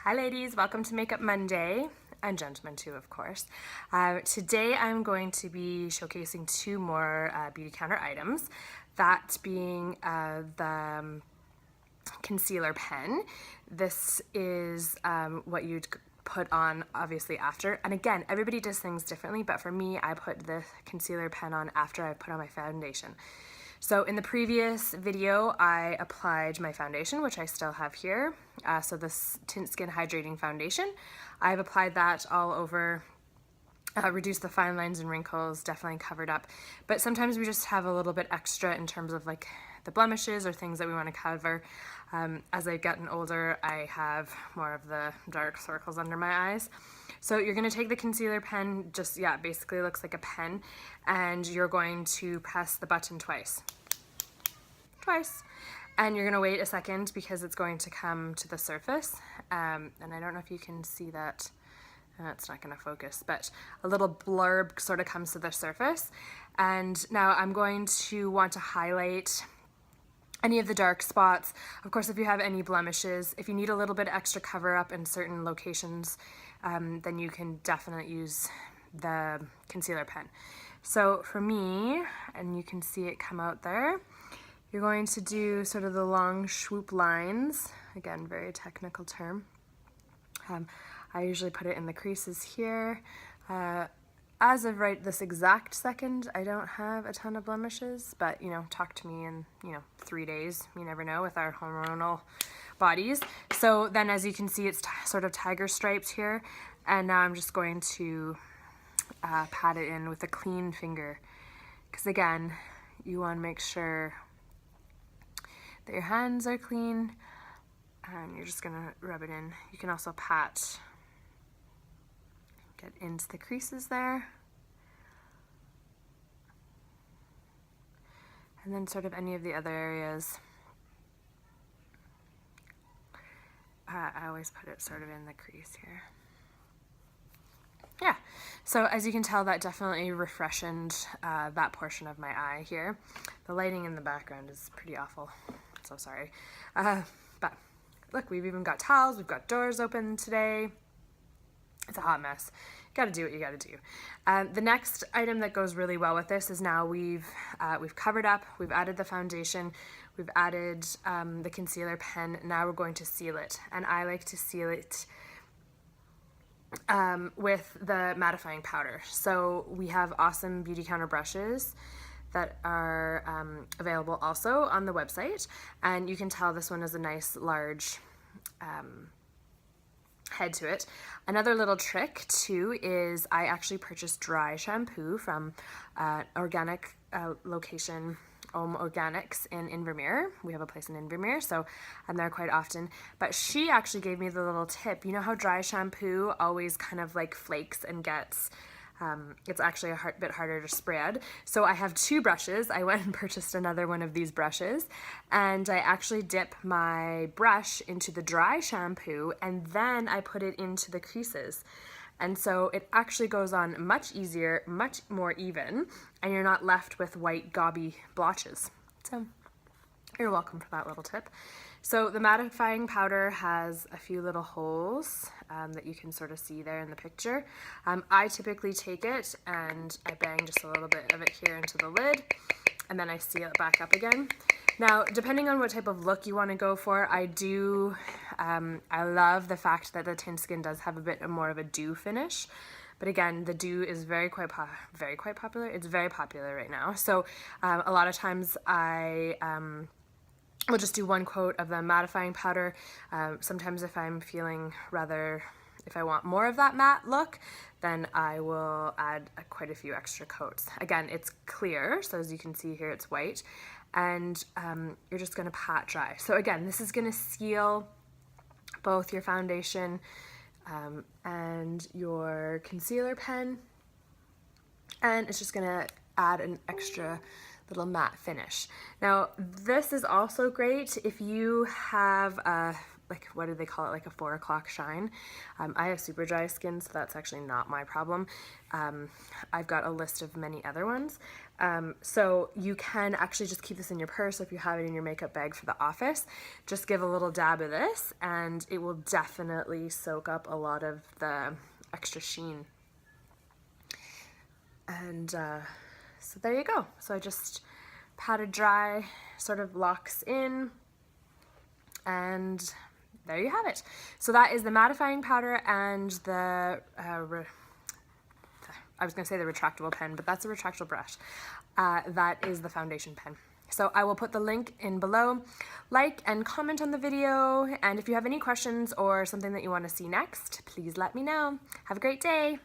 Hi ladies, welcome to Makeup Monday, and gentlemen too, of course. Today I'm going to be showcasing two more beauty counter items, that being the concealer pen. This is what you'd put on obviously after, and again, everybody does things differently, but for me, I put the concealer pen on after I put on my foundation. So in the previous video, I applied my foundation, which I still have here. So this Tint Skin Hydrating Foundation. I've applied that all over, reduced the fine lines and wrinkles, definitely covered up. But sometimes we just have a little bit extra in terms of like the blemishes or things that we want to cover. As I've gotten older, I have more of the dark circles under my eyes. So you're going to take the concealer pen, just, yeah, basically looks like a pen, and you're going to press the button twice. And you're going to wait a second because it's going to come to the surface. And I don't know if you can see that. It's not going to focus, but a little blurb sort of comes to the surface. And now I'm going to want to highlight any of the dark spots. Of course, if you have any blemishes, if you need a little bit extra cover up in certain locations, then you can definitely use the concealer pen. So for me, and you can see it come out there, you're going to do sort of the long swoop lines. Again, very technical term. I usually put it in the creases here. As of right this exact second, I don't have a ton of blemishes, but you know, talk to me in 3 days. You never know with our hormonal bodies. So then, as you can see, it's sort of tiger stripes here, and now I'm just going to pat it in with a clean finger, because again, you want to make sure that your hands are clean, and you're just gonna rub it in. You can also pat, get into the creases there, and then sort of any of the other areas. I always put it sort of in the crease here. Yeah, so as you can tell, that definitely refreshened that portion of my eye here. The lighting in the background is pretty awful, so sorry. But look, we've even got towels, we've got doors open today. It's a hot mess. You gotta do what you gotta do. The next item that goes really well with this is now we've covered up, we've added the foundation, we've added the concealer pen. Now we're going to seal it, and I like to seal it with the mattifying powder. So we have awesome beauty counter brushes that are available also on the website, and you can tell this one is a nice large head to it. Another little trick too is I actually purchased dry shampoo from organic location, Organics in Invermere. We have a place in Invermere, so I'm there quite often. But she actually gave me the little tip. You know how dry shampoo always kind of like flakes and gets, it's actually a bit harder to spread. So I have two brushes. I went and purchased another one of these brushes, and I actually dip my brush into the dry shampoo, and then I put it into the creases. And so it actually goes on much easier, much more even, and you're not left with white gobby blotches. So you're welcome for that little tip. So the mattifying powder has a few little holes that you can sort of see there in the picture. I typically take it and I bang just a little bit of it here into the lid, and then I seal it back up again. Now, depending on what type of look you want to go for, I love the fact that the Tint Skin does have a bit more of a dew finish. But again, the dew is quite popular. It's very popular right now. So a lot of times we'll just do one coat of the mattifying powder. Sometimes if I'm feeling if I want more of that matte look, then I will add quite a few extra coats. Again, it's clear, so as you can see here, it's white, and you're just gonna pat dry. So again, this is gonna seal both your foundation and your concealer pen, and it's just gonna add an extra little matte finish. Now, this is also great if you have a like, what do they call it, like a 4 o'clock shine. I have super dry skin, so that's actually not my problem. I've got a list of many other ones. So you can actually just keep this in your purse if you have it in your makeup bag for the office. Just give a little dab of this and it will definitely soak up a lot of the extra sheen. And so there you go. So I just pat it dry, sort of locks in, and there you have it. So that is the mattifying powder and the, I was going to say the retractable pen, but that's a retractable brush. That is the foundation pen. So I will put the link in below. Like and comment on the video, and if you have any questions or something that you want to see next, please let me know. Have a great day.